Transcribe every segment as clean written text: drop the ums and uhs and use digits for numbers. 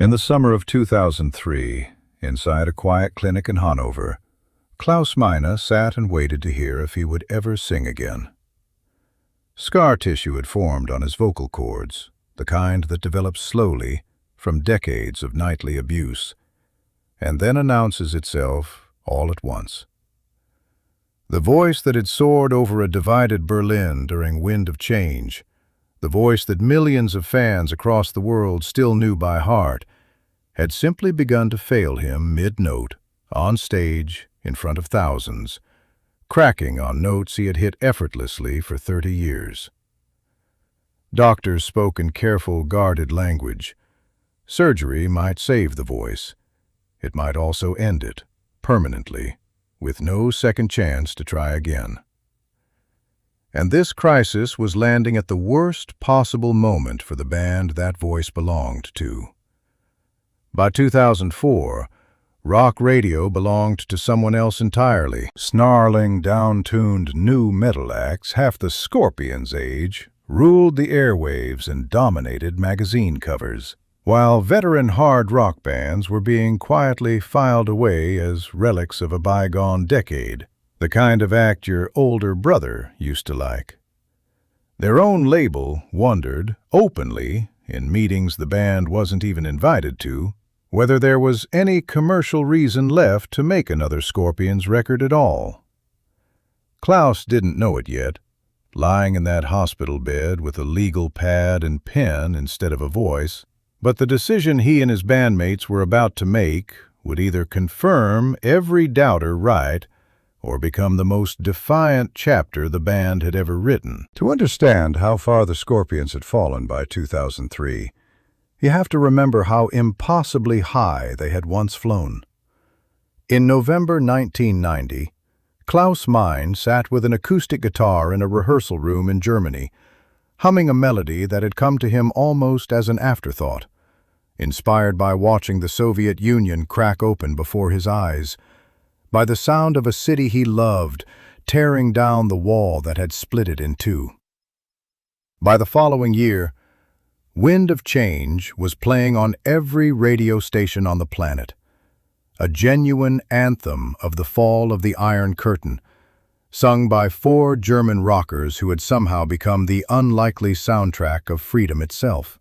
In the summer of 2003, inside a quiet clinic in Hannover, Klaus Meine sat and waited to hear if he would ever sing again. Scar tissue had formed on his vocal cords, the kind that develops slowly from decades of nightly abuse, and then announces itself all at once. The voice that had soared over a divided Berlin during Wind of Change, the voice that millions of fans across the world still knew by heart, had simply begun to fail him mid-note, on stage, in front of thousands, cracking on notes he had hit effortlessly for 30 years. Doctors spoke in careful, guarded language. Surgery might save the voice. It might also end it, permanently, with no second chance to try again. And this crisis was landing at the worst possible moment for the band that voice belonged to. By 2004, rock radio belonged to someone else entirely. Snarling, down-tuned new metal acts, half the Scorpions' age, ruled the airwaves and dominated magazine covers, while veteran hard rock bands were being quietly filed away as relics of a bygone decade, the kind of act your older brother used to like. Their own label wondered, openly, in meetings the band wasn't even invited to, whether there was any commercial reason left to make another Scorpions record at all. Klaus didn't know it yet, lying in that hospital bed with a legal pad and pen instead of a voice, but the decision he and his bandmates were about to make would either confirm every doubter right or become the most defiant chapter the band had ever written. To understand how far the Scorpions had fallen by 2003, you have to remember how impossibly high they had once flown. In November 1990, Klaus Meine sat with an acoustic guitar in a rehearsal room in Germany, humming a melody that had come to him almost as an afterthought, inspired by watching the Soviet Union crack open before his eyes, by the sound of a city he loved tearing down the wall that had split it in two. By the following year, Wind of Change was playing on every radio station on the planet, a genuine anthem of the fall of the Iron Curtain, sung by 4 German rockers who had somehow become the unlikely soundtrack of freedom itself.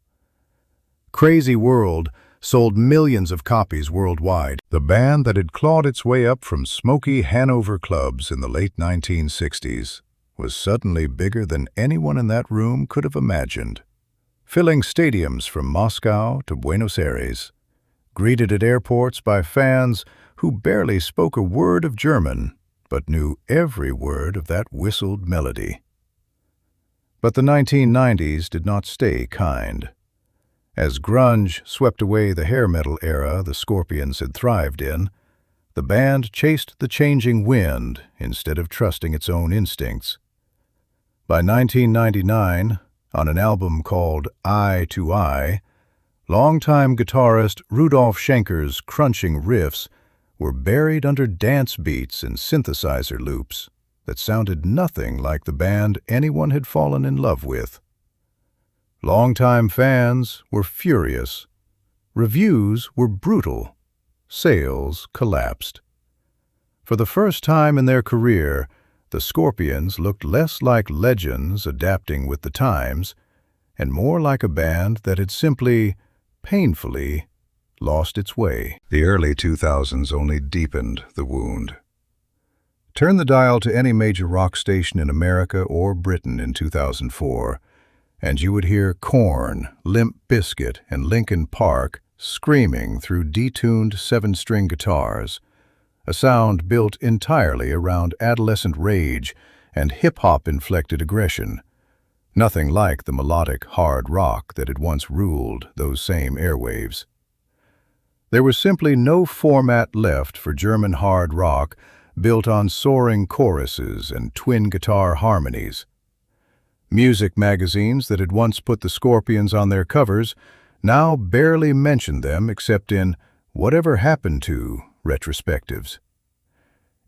Crazy World sold millions of copies worldwide. The band that had clawed its way up from smoky Hannover clubs in the late 1960s was suddenly bigger than anyone in that room could have imagined, filling stadiums from Moscow to Buenos Aires, greeted at airports by fans who barely spoke a word of German but knew every word of that whistled melody. But the 1990s did not stay kind. As grunge swept away the hair metal era the Scorpions had thrived in, the band chased the changing wind instead of trusting its own instincts. By 1999, on an album called Eye to Eye, longtime guitarist Rudolf Schenker's crunching riffs were buried under dance beats and synthesizer loops that sounded nothing like the band anyone had fallen in love with. Longtime fans were furious. Reviews were brutal. Sales collapsed. For the first time in their career, the Scorpions looked less like legends adapting with the times, and more like a band that had simply, painfully, lost its way. The early 2000s only deepened the wound. Turn the dial to any major rock station in America or Britain in 2004, and you would hear Korn, Limp Bizkit, and Linkin Park screaming through detuned 7-string guitars, a sound built entirely around adolescent rage and hip-hop-inflected aggression, nothing like the melodic hard rock that had once ruled those same airwaves. There was simply no format left for German hard rock built on soaring choruses and twin guitar harmonies. Music magazines that had once put the Scorpions on their covers now barely mentioned them except in "Whatever Happened to" retrospectives.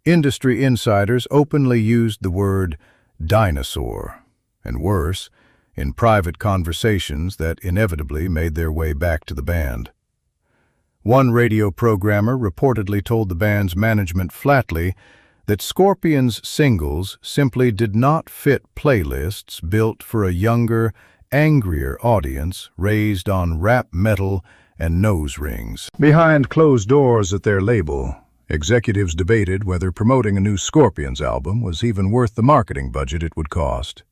Industry insiders openly used the word dinosaur, and worse, in private conversations that inevitably made their way back to the band. One radio programmer reportedly told the band's management flatly that Scorpions' singles simply did not fit playlists built for a younger, angrier audience raised on rap metal and nose rings. Behind closed doors at their label, executives debated whether promoting a new Scorpions album was even worth the marketing budget it would cost.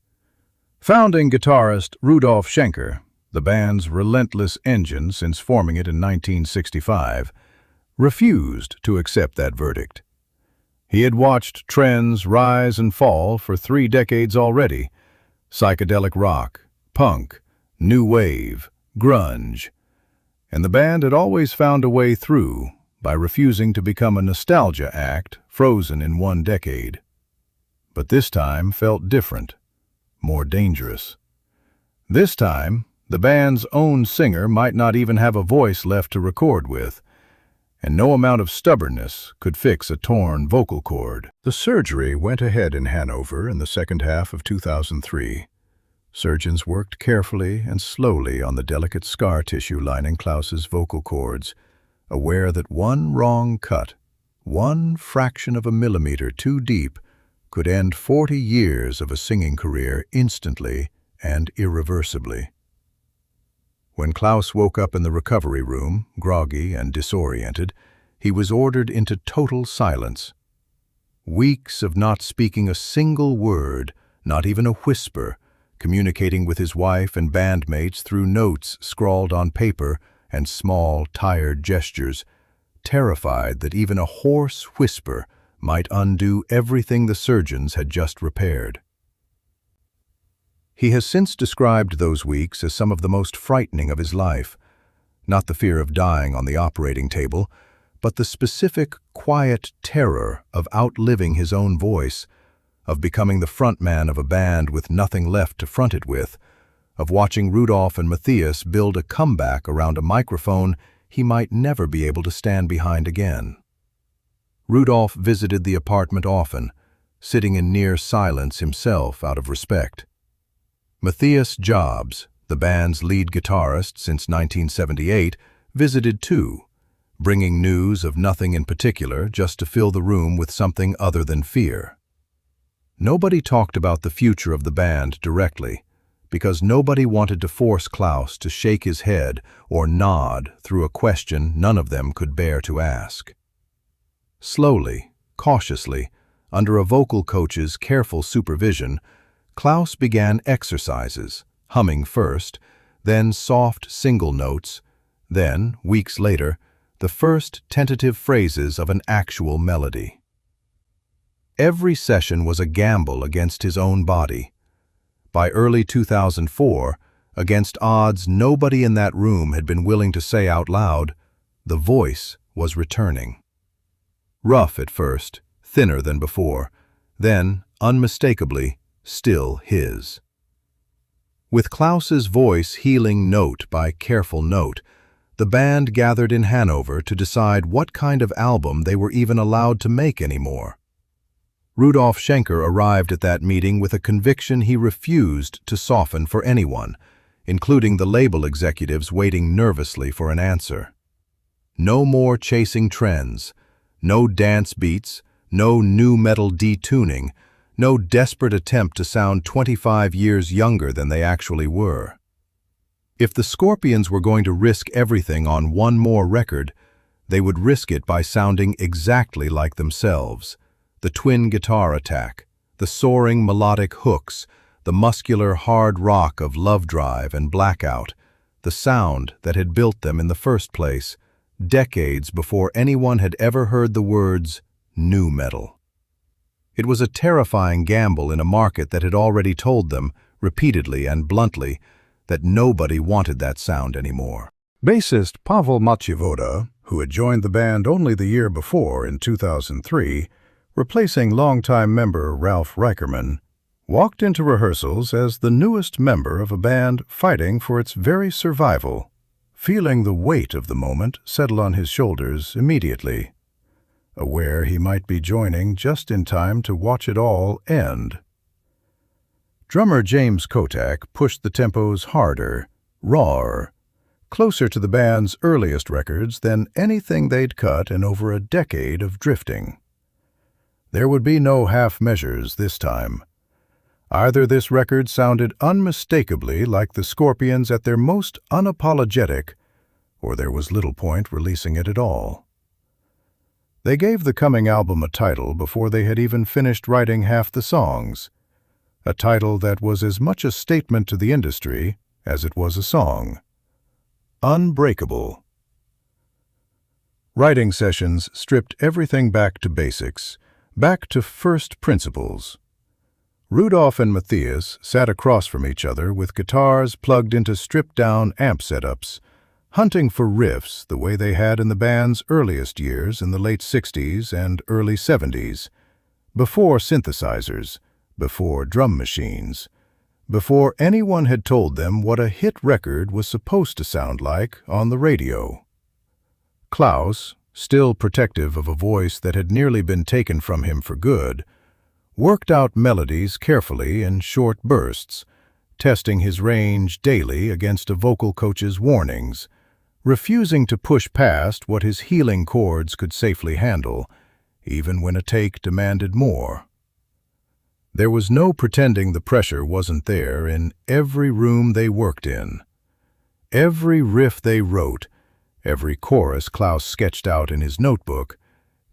Founding guitarist Rudolf Schenker, the band's relentless engine since forming it in 1965, refused to accept that verdict. He had watched trends rise and fall for 3 decades already: psychedelic rock, punk, new wave, grunge, and the band had always found a way through by refusing to become a nostalgia act frozen in 1 decade. But this time felt different, more dangerous. This time, the band's own singer might not even have a voice left to record with, and no amount of stubbornness could fix a torn vocal cord. The surgery went ahead in Hannover in the second half of 2003. Surgeons worked carefully and slowly on the delicate scar tissue lining Klaus's vocal cords, aware that one wrong cut, 1 fraction of a millimeter too deep, could end 40 years of a singing career instantly and irreversibly. When Klaus woke up in the recovery room, groggy and disoriented, he was ordered into total silence. Weeks of not speaking a single word, not even a whisper, communicating with his wife and bandmates through notes scrawled on paper and small, tired gestures, terrified that even a hoarse whisper might undo everything the surgeons had just repaired. He has since described those weeks as some of the most frightening of his life, not the fear of dying on the operating table, but the specific, quiet terror of outliving his own voice, of becoming the frontman of a band with nothing left to front it with, of watching Rudolf and Matthias build a comeback around a microphone he might never be able to stand behind again. Rudolf visited the apartment often, sitting in near silence himself out of respect. Matthias Jobs, the band's lead guitarist since 1978, visited too, bringing news of nothing in particular just to fill the room with something other than fear. Nobody talked about the future of the band directly, because nobody wanted to force Klaus to shake his head or nod through a question none of them could bear to ask. Slowly, cautiously, under a vocal coach's careful supervision, Klaus began exercises, humming first, then soft single notes, then, weeks later, the first tentative phrases of an actual melody. Every session was a gamble against his own body. By early 2004, against odds nobody in that room had been willing to say out loud, the voice was returning. Rough at first, thinner than before, then, unmistakably, still his. With Klaus's voice healing note by careful note, the band gathered in Hannover to decide what kind of album they were even allowed to make anymore. Rudolf Schenker arrived at that meeting with a conviction he refused to soften for anyone, including the label executives waiting nervously for an answer. No more chasing trends, no dance beats, no new metal detuning, no desperate attempt to sound 25 years younger than they actually were. If the Scorpions were going to risk everything on one more record, they would risk it by sounding exactly like themselves. The twin guitar attack, the soaring melodic hooks, the muscular hard rock of Love Drive and Blackout, the sound that had built them in the first place, decades before anyone had ever heard the words nu metal. It was a terrifying gamble in a market that had already told them, repeatedly and bluntly, that nobody wanted that sound anymore. Bassist Pavel Macivoda, who had joined the band only the year before in 2003, replacing longtime member Ralph Reicherman, walked into rehearsals as the newest member of a band fighting for its very survival, feeling the weight of the moment settle on his shoulders immediately, aware he might be joining just in time to watch it all end. Drummer James Kotak pushed the tempos harder, rawer, closer to the band's earliest records than anything they'd cut in over a decade of drifting. There would be no half measures this time. Either this record sounded unmistakably like the Scorpions at their most unapologetic, or there was little point releasing it at all. They gave the coming album a title before they had even finished writing half the songs, a title that was as much a statement to the industry as it was a song. Unbreakable. Writing sessions stripped everything back to basics, back to first principles. Rudolph and Matthias sat across from each other with guitars plugged into stripped-down amp setups, hunting for riffs the way they had in the band's earliest years in the late 60s and early 70s, before synthesizers, before drum machines, before anyone had told them what a hit record was supposed to sound like on the radio. Klaus, still protective of a voice that had nearly been taken from him for good, worked out melodies carefully in short bursts, testing his range daily against a vocal coach's warnings, refusing to push past what his healing chords could safely handle, even when a take demanded more. There was no pretending the pressure wasn't there in every room they worked in. Every riff they wrote, every chorus Klaus sketched out in his notebook,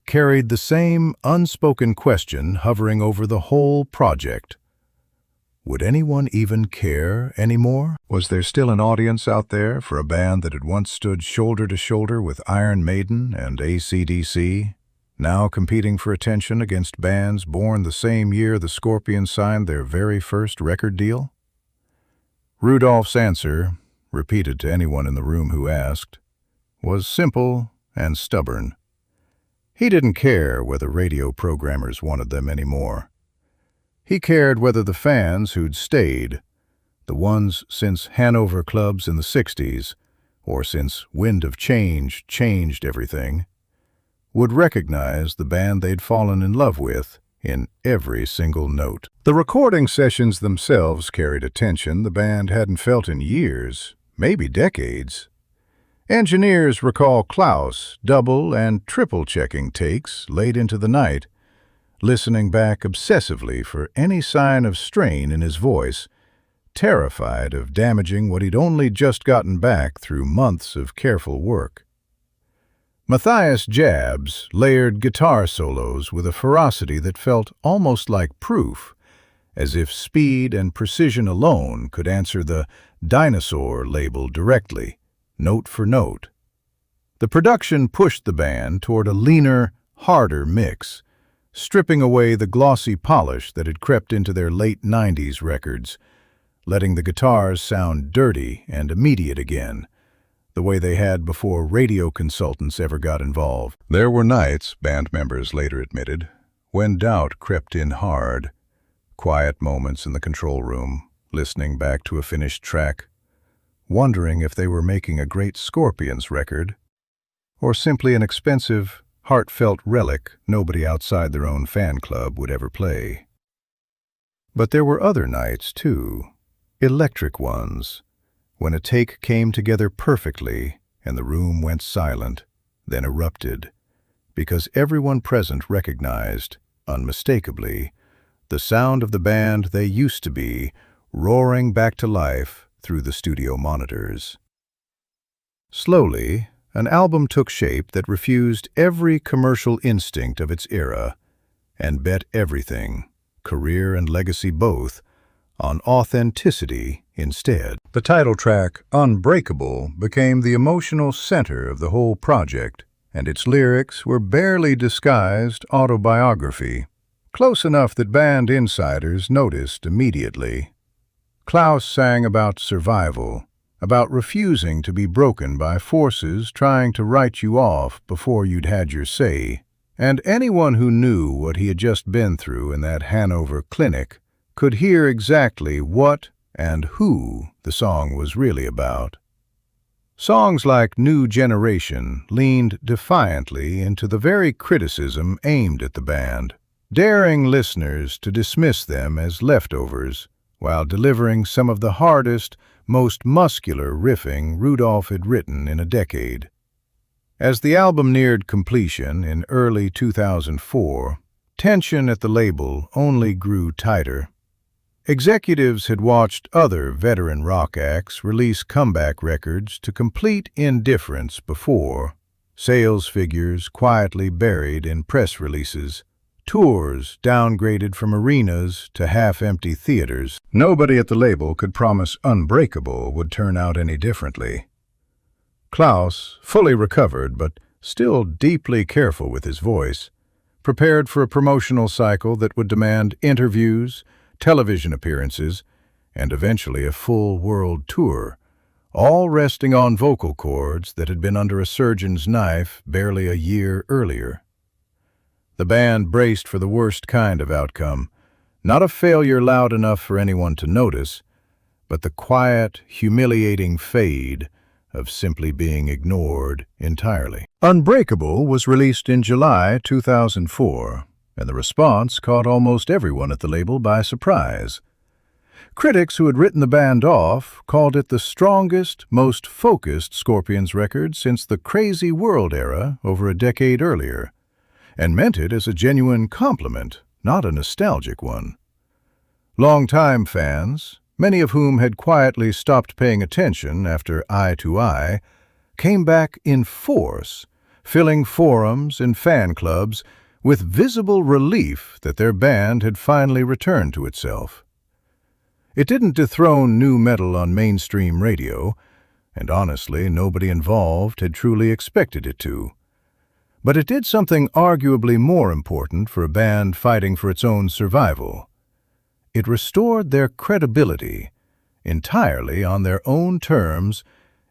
carried the same unspoken question hovering over the whole project. Would anyone even care anymore? Was there still an audience out there for a band that had once stood shoulder to shoulder with Iron Maiden and AC/DC, now competing for attention against bands born the same year the Scorpions signed their very first record deal? Rudolph's answer, repeated to anyone in the room who asked, was simple and stubborn. He didn't care whether radio programmers wanted them anymore. He cared whether the fans who'd stayed, the ones since Hannover clubs in the 60s, or since Wind of Change changed everything, would recognize the band they'd fallen in love with in every single note. The recording sessions themselves carried a tension the band hadn't felt in years, maybe decades. Engineers recall Klaus double and triple checking takes late into the night, listening back obsessively for any sign of strain in his voice, terrified of damaging what he'd only just gotten back through months of careful work. Matthias Jabs layered guitar solos with a ferocity that felt almost like proof, as if speed and precision alone could answer the Dinosaurs label directly, note for note. The production pushed the band toward a leaner, harder mix, stripping away the glossy polish that had crept into their late 90s records, letting the guitars sound dirty and immediate again, the way they had before radio consultants ever got involved. There were nights, band members later admitted, when doubt crept in hard, quiet moments in the control room, listening back to a finished track, wondering if they were making a great Scorpions record, or simply an expensive, heartfelt relic nobody outside their own fan club would ever play. But there were other nights, too, electric ones, when a take came together perfectly and the room went silent, then erupted, because everyone present recognized, unmistakably, the sound of the band they used to be roaring back to life through the studio monitors. Slowly, an album took shape that refused every commercial instinct of its era and bet everything, career and legacy both, on authenticity instead. The title track, Unbreakable, became the emotional center of the whole project, and its lyrics were barely disguised autobiography, close enough that band insiders noticed immediately. Klaus sang about survival, about refusing to be broken by forces trying to write you off before you'd had your say, and anyone who knew what he had just been through in that Hannover clinic could hear exactly what and who the song was really about. Songs like New Generation leaned defiantly into the very criticism aimed at the band, daring listeners to dismiss them as leftovers, while delivering some of the hardest, most muscular riffing Rudolph had written in a decade. As the album neared completion in early 2004, tension at the label only grew tighter. Executives had watched other veteran rock acts release comeback records to complete indifference before, sales figures quietly buried in press releases, tours downgraded from arenas to half-empty theaters. Nobody at the label could promise Unbreakable would turn out any differently. Klaus, fully recovered but still deeply careful with his voice, prepared for a promotional cycle that would demand interviews, television appearances, and eventually a full world tour, all resting on vocal cords that had been under a surgeon's knife barely a year earlier. The band braced for the worst kind of outcome, not a failure loud enough for anyone to notice, but the quiet, humiliating fade of simply being ignored entirely. Unbreakable was released in July 2004, and the response caught almost everyone at the label by surprise. Critics who had written the band off called it the strongest, most focused Scorpions record since the Crazy World era over a decade earlier, and meant it as a genuine compliment, not a nostalgic one. Longtime fans, many of whom had quietly stopped paying attention after Eye to Eye, came back in force, filling forums and fan clubs with visible relief that their band had finally returned to itself. It didn't dethrone nu metal on mainstream radio, and honestly, nobody involved had truly expected it to. But it did something arguably more important for a band fighting for its own survival. It restored their credibility, entirely on their own terms,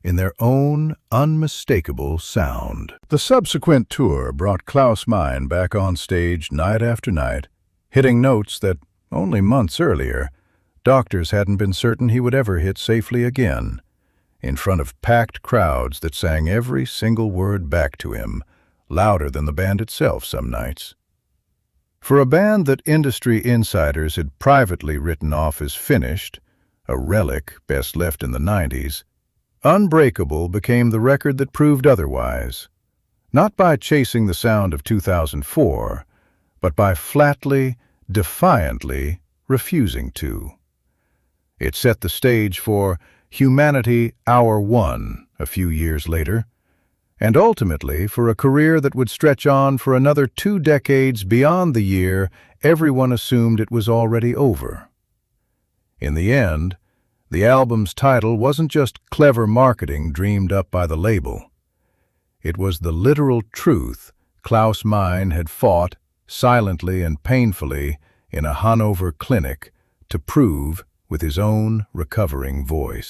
in their own unmistakable sound. The subsequent tour brought Klaus Meine back on stage night after night, hitting notes that, only months earlier, doctors hadn't been certain he would ever hit safely again, in front of packed crowds that sang every single word back to him, louder than the band itself some nights. For a band that industry insiders had privately written off as finished, a relic best left in the 90s, Unbreakable became the record that proved otherwise, not by chasing the sound of 2004, but by flatly, defiantly refusing to. It set the stage for Humanity Hour One a few years later, and ultimately for a career that would stretch on for another 2 decades beyond the year everyone assumed it was already over. In the end, the album's title wasn't just clever marketing dreamed up by the label. It was the literal truth Klaus Meine had fought, silently and painfully, in a Hannover clinic to prove with his own recovering voice.